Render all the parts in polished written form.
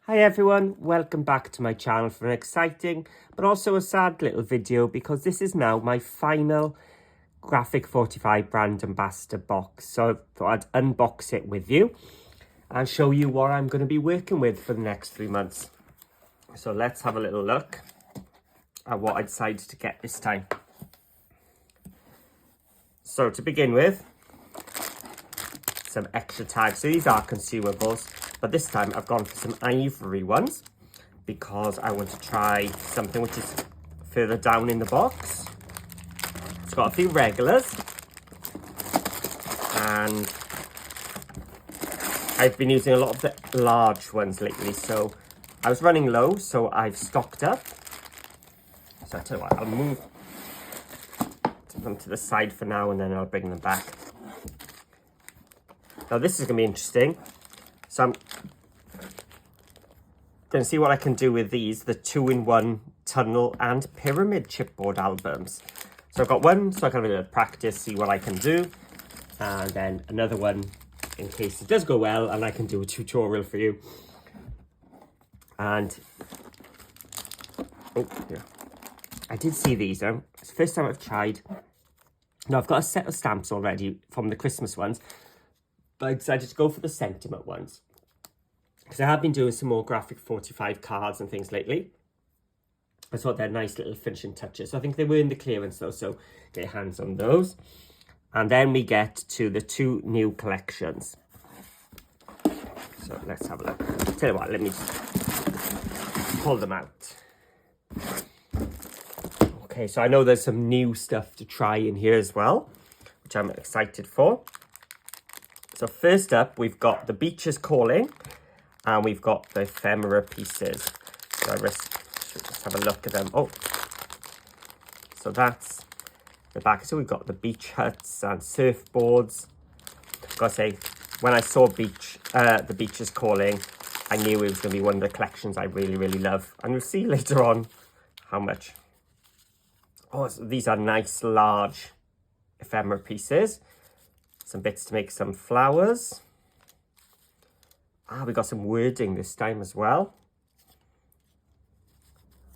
Hi everyone, welcome back to my channel for an exciting but also a sad little video, because this is now my final Graphic 45 brand ambassador box. So I thought I'd unbox it with you and show you what I'm going to be working with for the next 3 months. So let's have a little look at what I decided to get this time. So to begin with, some extra tags. So these are consumables, but this time I've gone for some ivory ones because I want to try something which is further down in the box. It's got a few regulars, and I've been using a lot of the large ones lately, so I was running low, so I've stocked up. So I tell you what, I'll move them to the side for now and then I'll bring them back. Now this is going to be interesting. So I'm going to see what I can do with these, the 2-in-1 tunnel and pyramid chipboard albums. So I've got one so I can have a bit of practice, see what I can do. And then another one in case it does go well and I can do a tutorial for you. And, oh yeah, I did see these. It's the first time I've tried. Now I've got a set of stamps already from the Christmas ones, but I decided to go for the sentiment ones because I have been doing some more Graphic 45 cards and things lately. I thought they're nice little finishing touches. So I think they were in the clearance though, so get your hands on those. And then we get to the 2 new collections. So let's have a look. Tell you what, let me just pull them out. Okay, so I know there's some new stuff to try in here as well, which I'm excited for. So first up, we've got the Beach is Calling, and we've got the ephemera pieces. So let's have a look at them. Oh, so that's the back. So we've got the beach huts and surfboards. I've got to say, when I saw the Beach is Calling, I knew it was going to be one of the collections I really, really love. And we'll see later on how much. Oh, so these are nice, large ephemera pieces. Some bits to make some flowers. We got some wording this time as well.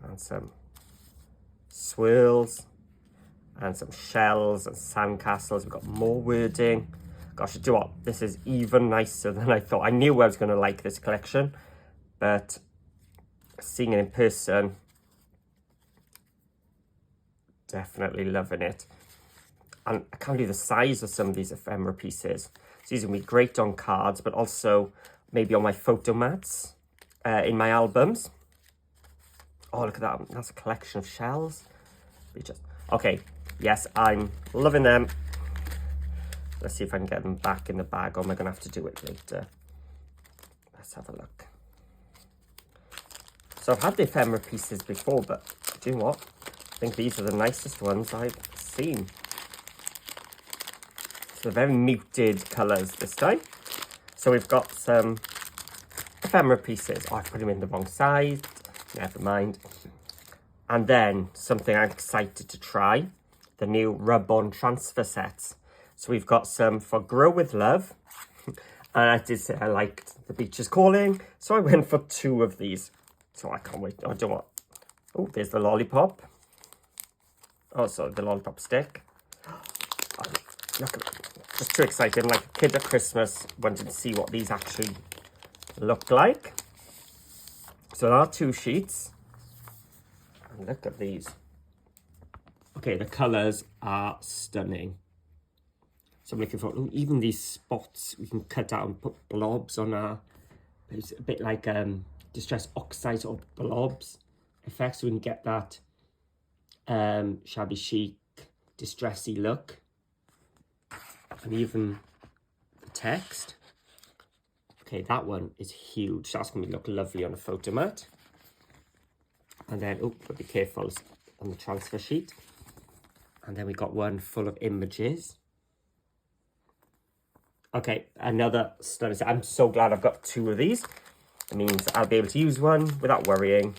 And some swirls. And some shells and sandcastles. We've got more wording. Gosh, do you know what? This is even nicer than I thought. I knew I was going to like this collection, but seeing it in person, definitely loving it. And I can't believe the size of some of these ephemera pieces. So these are going to be great on cards, but also maybe on my photo mats in my albums. Oh, look at that. That's a collection of shells. Okay, yes, I'm loving them. Let's see if I can get them back in the bag, or am I going to have to do it later? Let's have a look. So I've had the ephemera pieces before, but do you know what? I think these are the nicest ones I've seen. So very muted colours this time. So we've got some ephemera pieces. Oh, I've put them in the wrong size. Never mind. And then something I'm excited to try, the new rub-on transfer sets. So we've got some for Grow With Love. And I did say I liked the Beach is Calling, so I went for 2 of these. So I can't wait. Oh, do you know what? Oh, there's the lollipop. Oh, so the lollipop stick. Oh, look at it. Just too excited. I'm like a kid at Christmas, wanting to see what these actually look like. So there are 2 sheets. And look at these. Okay, the colours are stunning. So I'm looking for, even these spots we can cut out and put blobs on our, it's a bit like distress oxide or blobs effect, so we can get that shabby chic, distressy look. And even the text. Okay, that one is huge. That's going to look lovely on a photo mat. And then, oh, but be careful on the transfer sheet. And then we got one full of images. Okay, another stunning set. I'm so glad I've got 2 of these. It means I'll be able to use one without worrying.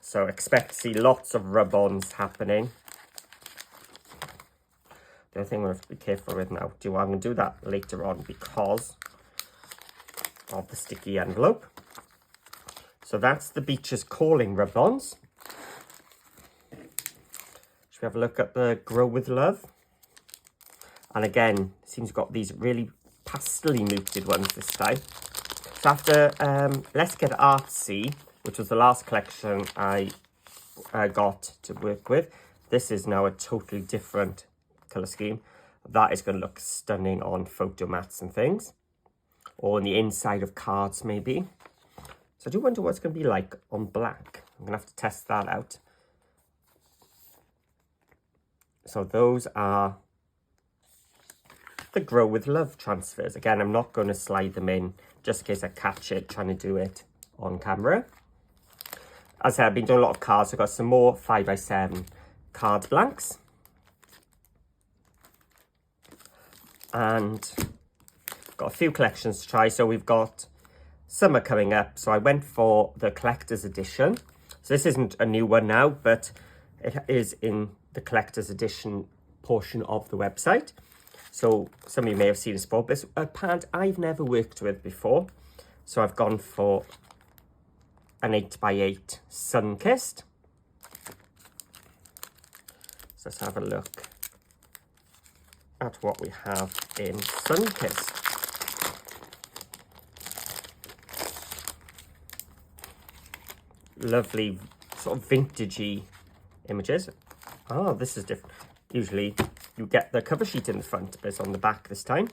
So expect to see lots of rub-ons happening. The other thing I'm going to have to be careful with now, I'm going to do that later on because of the sticky envelope. So that's the Beaches Calling rub-ons. Should we have a look at the Grow With Love? And again, it seems we've got these really pastel-y muted ones this time. So after Let's Get Artsy, which was the last collection I got to work with, this is now a totally different colour scheme. That is going to look stunning on photo mats and things. Or on the inside of cards, maybe. So I do wonder what it's going to be like on black. I'm going to have to test that out. So those are the Grow With Love transfers. Again, I'm not going to slide them in just in case I catch it trying to do it on camera. As I said, I've been doing a lot of cards. I've got some more 5x7 card blanks. And got a few collections to try. So we've got summer coming up. So I went for the collector's edition. So this isn't a new one now, but it is in the collector's edition portion of the website. So some of you may have seen this before, but it's a pad I've never worked with before. So I've gone for an 8x8 Sunkissed. So let's have a look at what we have in Sunkissed. Lovely sort of vintagey images. Oh, this is different. Usually you get the cover sheet in the front, but it's on the back this time.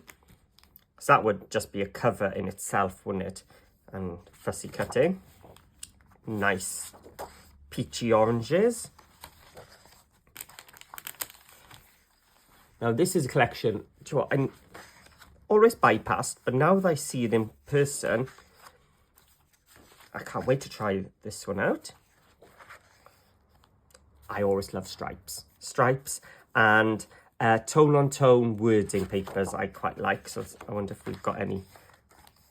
So that would just be a cover in itself, wouldn't it? And fussy cutting. Nice peachy oranges. Now this is a collection, do you know what, I'm always bypassed, but now that I see it in person, I can't wait to try this one out. I always love stripes. Stripes and tone-on-tone wording papers I quite like. So I wonder if we've got any.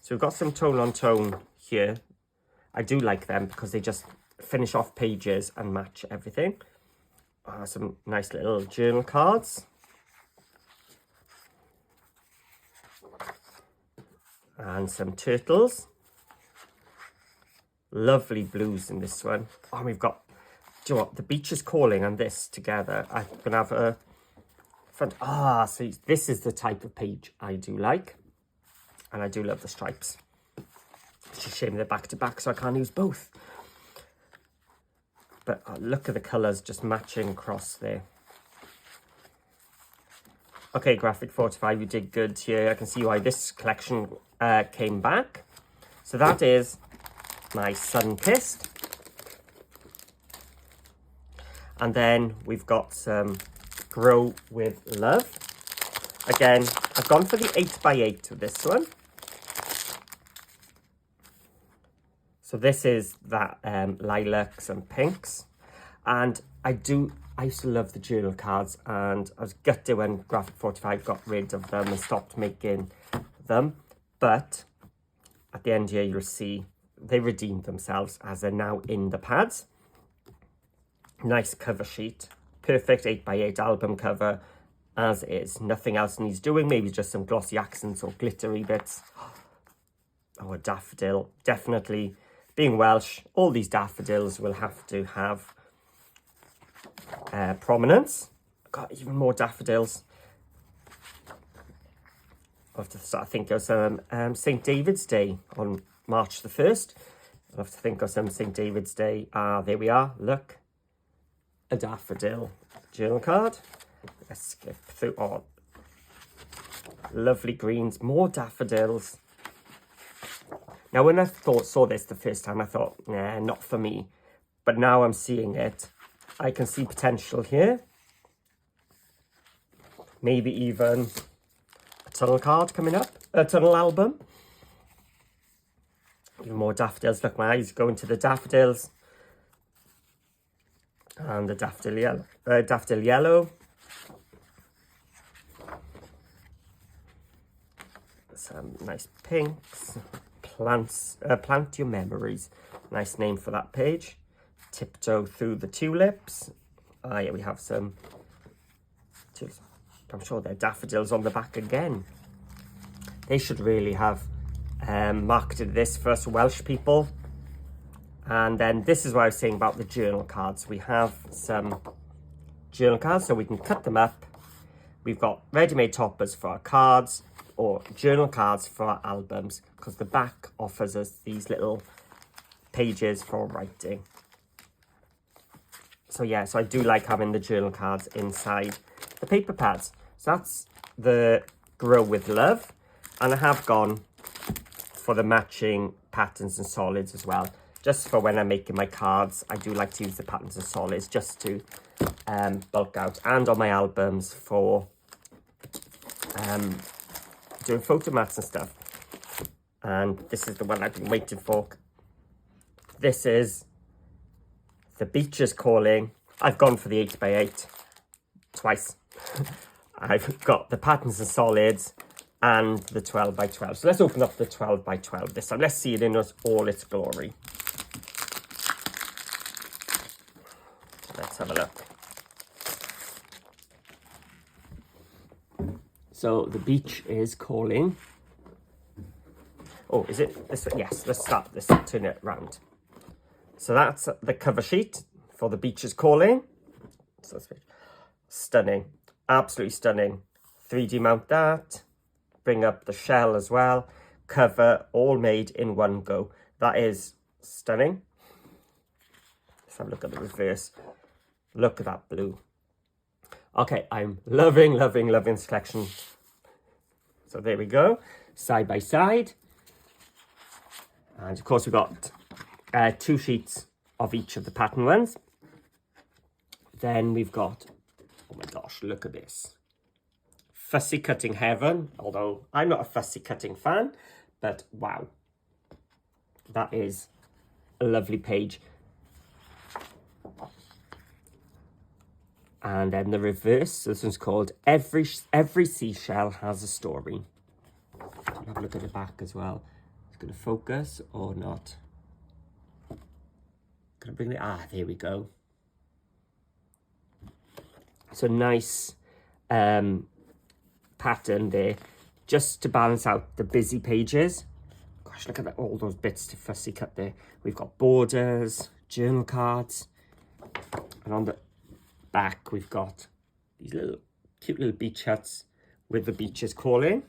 So we've got some tone-on-tone here. I do like them because they just finish off pages and match everything. Some nice little journal cards. And some turtles. Lovely blues in this one. Oh, we've got, do you know what, the Beaches Calling and this together. I'm going to have a front. So this is the type of page I do like. And I do love the stripes. It's a shame they're back to back, so I can't use both. But look at the colours just matching across there. Okay, Graphic 45, you did good here. I can see why this collection came back. So that is my Sunkissed. And then we've got some Grow With Love. Again, I've gone for the 8x8 with this one. So this is that lilacs and pinks. And I used to love the journal cards, and I was gutted when Graphic 45 got rid of them and stopped making them. But at the end here, you'll see they redeemed themselves as they're now in the pads. Nice cover sheet. Perfect 8x8 album cover as is. Nothing else needs doing. Maybe just some glossy accents or glittery bits. Oh, a daffodil. Definitely. Being Welsh, all these daffodils will have to have prominence. Got even more daffodils. I'll have to start thinking of some St. David's Day on March the 1st. I'll have to think of some St. David's Day. There we are. Look. A daffodil journal card. Let's skip through. Oh, lovely greens. More daffodils. Now, when I saw this the first time, I thought, nah, not for me. But now I'm seeing it. I can see potential here. Maybe even a tunnel card coming up. A tunnel album. Even more daffodils. Look, my eyes go into the daffodils. And the daffodil yellow. Some nice pinks. Plant your memories. Nice name for that page. Tiptoe through the tulips. Ah, yeah, we have some tulips. I'm sure they're daffodils on the back again. They should really have marketed this for us Welsh people. And then this is what I was saying about the journal cards. We have some journal cards, so we can cut them up. We've got ready-made toppers for our cards, or journal cards for our albums, because the back offers us these little pages for writing. So yeah, so I do like having the journal cards inside the paper pads. So that's the Grow with Love. And I have gone for the matching patterns and solids as well. Just for when I'm making my cards, I do like to use the patterns and solids just to bulk out. And on my albums for doing photo mats and stuff. And this is the one I've been waiting for. This is The Beach is Calling. I've gone for the 8x8 twice. I've got the patterns and solids and the 12x12. So let's open up the 12x12 this time. Let's see it in all its glory. Let's have a look. So The Beach is Calling. Oh, is it this way? Yes, let's start this, turn it around. So that's the cover sheet for The Beach is Calling. So stunning, absolutely stunning. 3D mount that, bring up the shell as well. Cover all made in one go. That is stunning. Let's have a look at the reverse. Look at that blue. Okay, I'm loving this collection. So there we go, side by side. And of course we've got 2 sheets of each of the pattern ones. Then we've got, oh my gosh, look at this. Fussy Cutting Heaven, although I'm not a fussy cutting fan, but wow. That is a lovely page. And then the reverse, so this one's called Every Seashell Has a Story. I'll have a look at the back as well. It's going to focus or not. Can I bring it? Ah, there we go. So nice pattern there, just to balance out the busy pages. Gosh, look at that, all those bits to fussy cut there. We've got borders, journal cards, and on the back we've got these cute little beach huts with The Beach is Calling.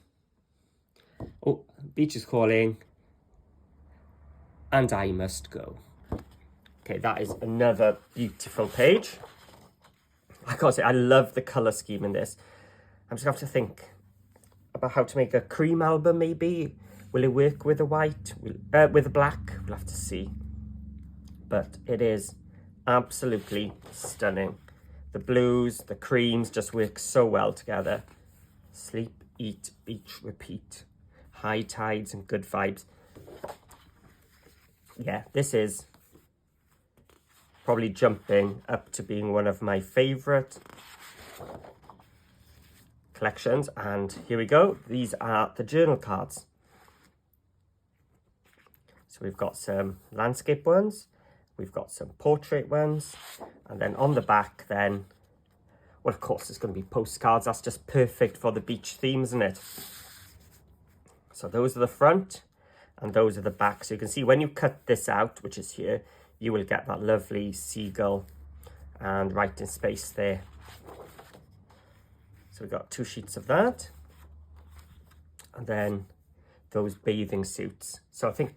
Oh, Beach is Calling and I Must Go. Okay, that is another beautiful page. I gotta say, I love the colour scheme in this. I'm just going to have to think about how to make a cream album, maybe. Will it work with a white? With a black? We'll have to see. But it is absolutely stunning. The blues, the creams just work so well together. Sleep, eat, beach, repeat. High tides and good vibes. Yeah, this is probably jumping up to being one of my favourite collections. And here we go. These are the journal cards. So we've got some landscape ones. We've got some portrait ones. And then on the back then, well, of course, there's going to be postcards. That's just perfect for the beach theme, isn't it? So those are the front and those are the back. So you can see when you cut this out, which is here, you will get that lovely seagull and writing space there. So we've got 2 sheets of that. And then those bathing suits. So I think,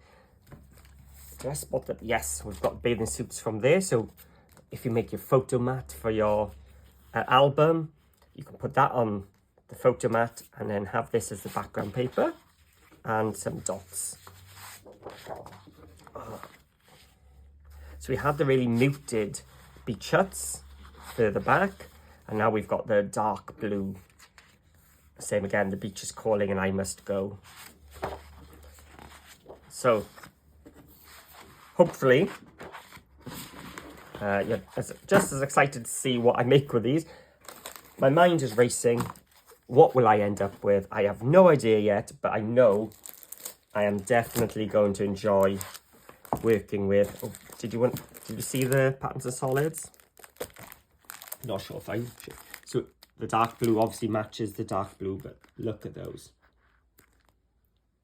did I spot that? Yes, we've got bathing suits from there. So if you make your photo mat for your album, you can put that on the photo mat and then have this as the background paper and some dots. Oh. So we had the really muted beach huts further back, and now we've got the dark blue. Same again, The Beach is Calling and I Must Go. So hopefully You're just as excited to see what I make with these. My mind is racing. What will I end up with? I have no idea yet, but I know I am definitely going to enjoy working with. Oh, did you see the patterns and solids? Not sure if I should. So the dark blue obviously matches the dark blue, but look at those.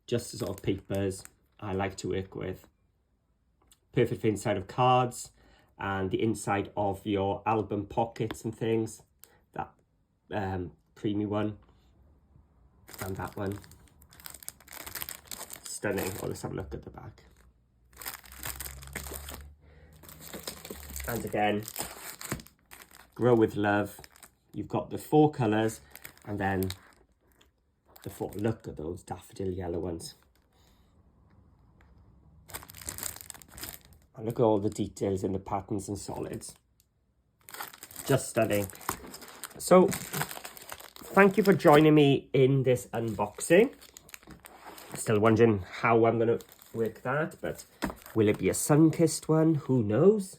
Just the sort of papers I like to work with. Perfect for inside of cards and the inside of your album pockets and things. That creamy one and that one. Stunning. Oh, let's have a look at the back. And again, grow with love. You've got the 4 colours and then the 4. Look at those daffodil yellow ones. And look at all the details in the patterns and solids. Just stunning. So, thank you for joining me in this unboxing. Still wondering how I'm going to work that, but will it be a Sunkissed one? Who knows?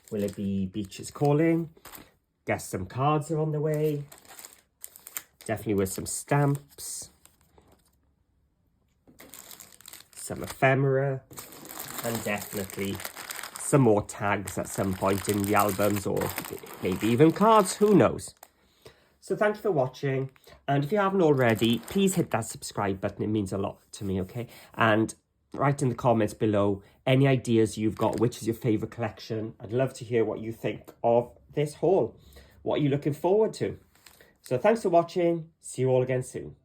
Will it be Beaches Calling? Guess some cards are on the way. Definitely with some stamps. Some ephemera. And definitely some more tags at some point in the albums, or maybe even cards, who knows. So thank you for watching, and if you haven't already, please hit that subscribe button. It means a lot to me, okay? And write in the comments below any ideas you've got, which is your favourite collection. I'd love to hear what you think of this haul. What are you looking forward to? So thanks for watching. See you all again soon.